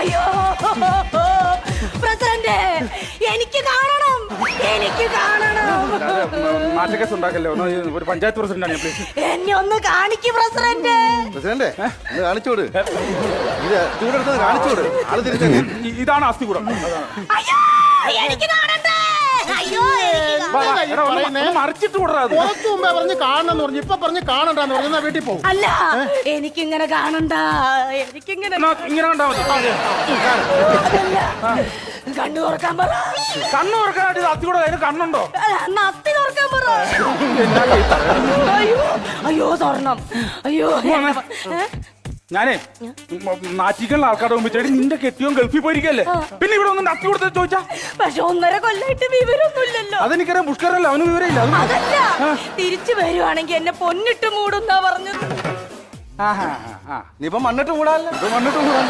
അയ്യോ പ്രസിഡന്റ്, എനിക്ക് കാണണം, എനിക്ക് കാണണം. നാട്ടുകേസ് ഉണ്ടാക്കല്ലോ. ഒരു പഞ്ചായത്ത് പ്രസിഡന്റാണ് ഞാൻ, പ്ലീസ്. എന്നെ ഒന്ന് കാണിക്ക് പ്രസിഡന്റ്. പ്രസിഡന്റ് കാണിച്ചോട്, ഇത് ചൂടെടുത്തത് കാണിച്ചോട്. ആള് തിരിച്ചു. ഇതാണ് അസ്ഥികൂടം. അയ്യോ എനിക്ക് കാണണ്ടേ. അയ്യോ മറിച്ചിട്ട് കൂടാ. കുറച്ചു മുമ്പേ പറഞ്ഞ് കാണണമെന്ന് പറഞ്ഞു, ഇപ്പൊ പറഞ്ഞ് കാണണ്ടെന്ന് പറഞ്ഞാ വീട്ടിൽ പോകും. അല്ല, എനിക്കിങ്ങനെ കാണണ്ട, എനിക്കിങ്ങനെ ഇങ്ങനെ കണ്ടാ മതി. കണ്ണു തുറക്കാൻ പറ. കണ്ണു തുറക്കാനായിട്ട് അസ്ഥികൂടം. അതിന് കണ്ണുണ്ടോ? അസ്ഥി തുറക്കാൻ പറ. അയ്യോ അയ്യോ സ്വർണം. അയ്യോ ഞാനേ നാറ്റിക്കുള്ള ആൾക്കാരുടെ മുമ്പ് ചേട്ടി നിന്റെ കെട്ടിയോ ഗൾഫിൽ പോയിരിക്കല്ലേ, പിന്നെ ഇവിടെ ഒന്നും അസ്ഥി കൊടുത്ത ചോദിച്ചാ. പക്ഷെ 1.5 കൊല്ലായിട്ട് വിവരമൊന്നുമില്ലല്ലോ. അതെനിക്കറിയാം, പുഷ്കരല്ല, അവന് വിവരമില്ല. അതല്ല, തിരിച്ചു വരുവാണെങ്കിൽ എന്നെ പൊന്നിട്ട് മൂടുന്നാ പറഞ്ഞത്. നീ ഇപ്പൊ മണ്ണിട്ട് കൂടാല്ലോ. മണ്ണിട്ട് കൂടാ.